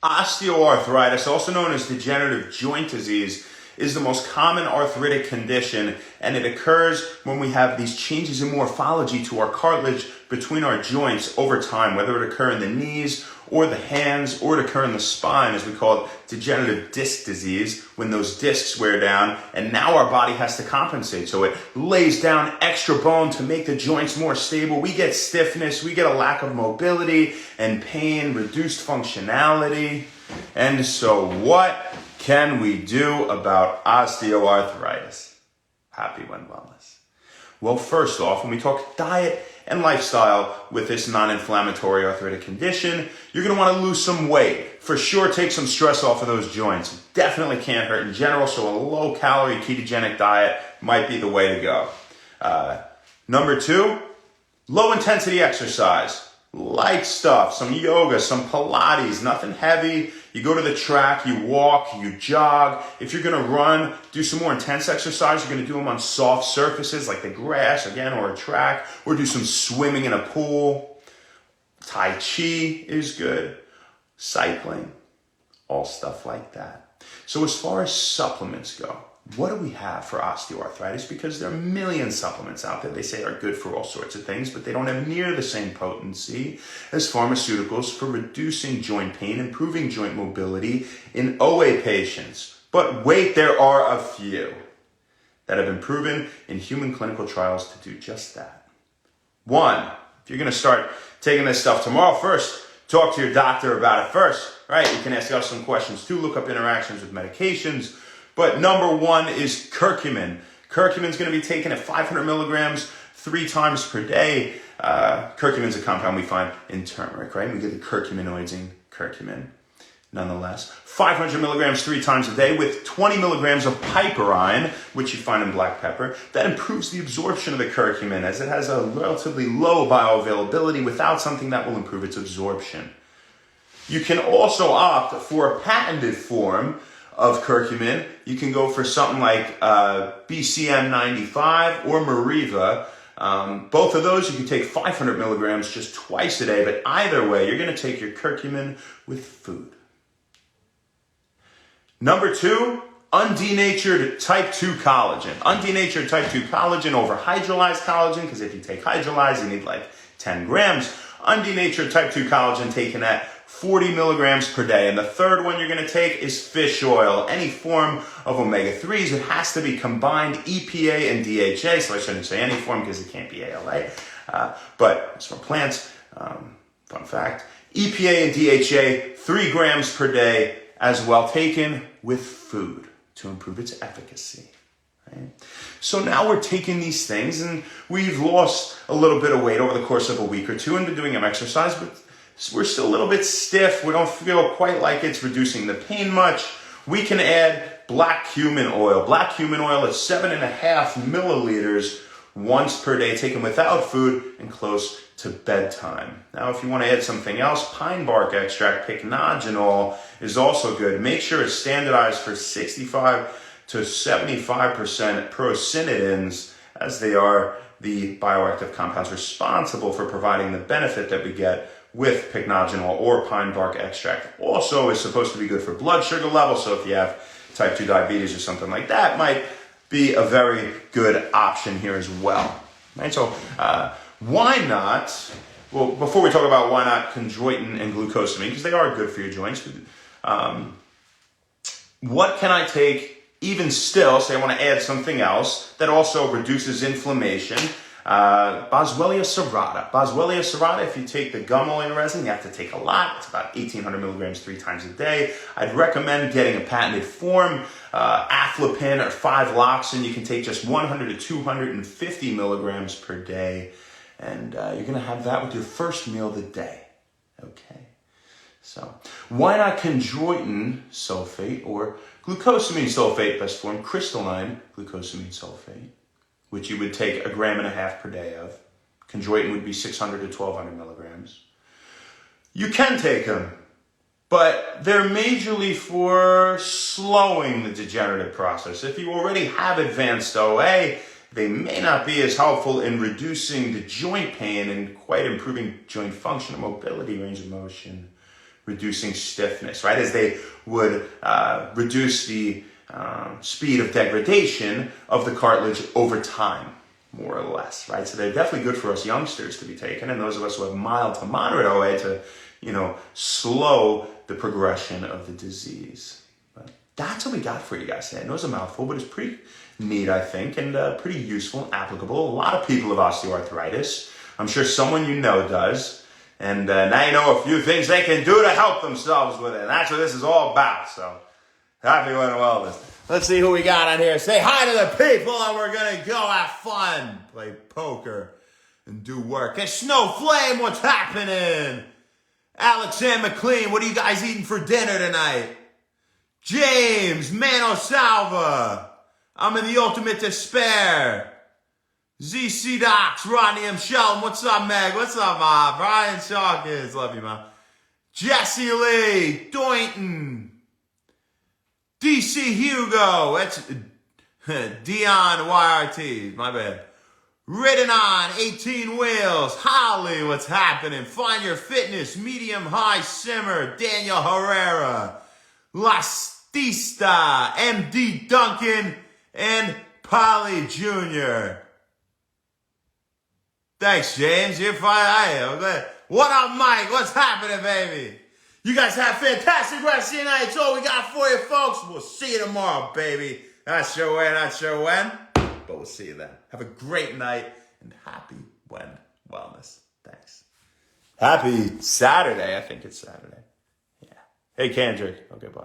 Osteoarthritis, also known as degenerative joint disease, is the most common arthritic condition, and it occurs when we have these changes in morphology to our cartilage between our joints over time, whether it occur in the knees or the hands or it occur in the spine, as we call it degenerative disc disease, when those discs wear down, and now our body has to compensate. So it lays down extra bone to make the joints more stable. We get stiffness, we get a lack of mobility and pain, reduced functionality. And so what can we do about osteoarthritis? Happy when wellness. Well, first off, when we talk diet and lifestyle with this non-inflammatory arthritic condition, you're going to want to lose some weight. For sure, take some stress off of those joints. Definitely can't hurt in general, so a low-calorie ketogenic diet might be the way to go. Number 2, low-intensity exercise. Light stuff, some yoga, some Pilates, nothing heavy. You go to the track, you walk, you jog. If you're going to run, do some more intense exercise. You're going to do them on soft surfaces like the grass, again, or a track, or do some swimming in a pool. Tai Chi is good. Cycling, all stuff like that. So as far as supplements go, what do we have for osteoarthritis? Because there are a million supplements out there they say are good for all sorts of things, but they don't have near the same potency as pharmaceuticals for reducing joint pain, improving joint mobility in OA patients. But wait, there are a few that have been proven in human clinical trials to do just that. 1, if you're going to start taking this stuff tomorrow, first, talk to your doctor about it first, right? You can ask us some questions too, look up interactions with medications. But number 1 is curcumin. Curcumin is going to be taken at 500 milligrams 3 times per day. Curcumin is a compound we find in turmeric, right? We get the curcuminoids in curcumin. Nonetheless, 500 milligrams 3 times a day with 20 milligrams of piperine, which you find in black pepper. That improves the absorption of the curcumin as it has a relatively low bioavailability without something that will improve its absorption. You can also opt for a patented form of curcumin. You can go for something like BCM 95 or Mariva. Both of those you can take 500 milligrams just twice a day, but either way, you're going to take your curcumin with food. Number 2, undenatured type 2 collagen. Undenatured type 2 collagen over hydrolyzed collagen, because if you take hydrolyzed, you need like 10 grams. Undenatured type 2 collagen taken at 40 milligrams per day. And the third one you're going to take is fish oil, any form of omega-3s. It has to be combined EPA and DHA, so I shouldn't say any form because it can't be ALA. But it's from plants. Fun fact. EPA and DHA, 3 grams per day as well, taken with food to improve its efficacy. Right? So now we're taking these things and we've lost a little bit of weight over the course of a week or two and been doing some exercise, but we're still a little bit stiff. We don't feel quite like it's reducing the pain much. We can add black cumin oil. Black cumin oil is 7.5 milliliters once per day, taken without food and close to bedtime. Now, if you want to add something else, pine bark extract, pycnogenol, is also good. Make sure it's standardized for 65 to 75% procynidins, as they are the bioactive compounds responsible for providing the benefit that we get with pycnogenol or pine bark extract. Also is supposed to be good for blood sugar levels, so if you have type 2 diabetes or something like that, might be a very good option here as well. Right? So why not, well, before we talk about why not chondroitin and glucosamine, because they are good for your joints, what can I take even still, say I want to add something else that also reduces inflammation? Boswellia serrata. Boswellia serrata, if you take the gum oil resin, you have to take a lot. It's about 1,800 milligrams 3 times a day. I'd recommend getting a patented form, aflapin or 5-loxin. You can take just 100 to 250 milligrams per day. And you're going to have that with your first meal of the day. Okay. So why not chondroitin sulfate or glucosamine sulfate, best form, crystalline glucosamine sulfate, which you would take 1.5 grams per day of. Chondroitin would be 600 to 1,200 milligrams. You can take them, but they're majorly for slowing the degenerative process. If you already have advanced OA, they may not be as helpful in reducing the joint pain and quite improving joint function and mobility, range of motion reducing stiffness, right? As they would reduce the speed of degradation of the cartilage over time, more or less, right? So they're definitely good for us youngsters to be taken, and those of us who have mild to moderate OA to, slow the progression of the disease. But that's what we got for you guys today. I know it's a mouthful, but it's pretty neat, I think, and pretty useful and applicable. A lot of people have osteoarthritis. I'm sure someone you know does. And now you know a few things they can do to help themselves with it. And that's what this is all about. So, happy Winter Wellness. Let's see who we got on here. Say hi to the people, and we're going to go have fun. Play poker and do work. Hey, Snowflame, what's happening? Alex and McLean, what are you guys eating for dinner tonight? James, Mano Salva. I'm in the ultimate despair. ZC Docs, Rodney M. Sheldon, what's up, Meg? What's up, Ma? Brian Shawkins, love you, Ma. Jesse Lee, Doynton. DC Hugo, that's Dion YRT, my bad. Ridden on, 18 Wheels. Holly, what's happening? Find Your Fitness, Medium High Simmer. Daniel Herrera. Lastista, MD Duncan, and Polly Jr. Thanks, James. You're fine. I am glad. What up, Mike? What's happening, baby? You guys have a fantastic rest of your night. It's all we got for you, folks. We'll see you tomorrow, baby. Not sure where, not sure when, but we'll see you then. Have a great night and happy wellness. Thanks. Happy Saturday. I think it's Saturday. Yeah. Hey, Kendrick. Okay, bye.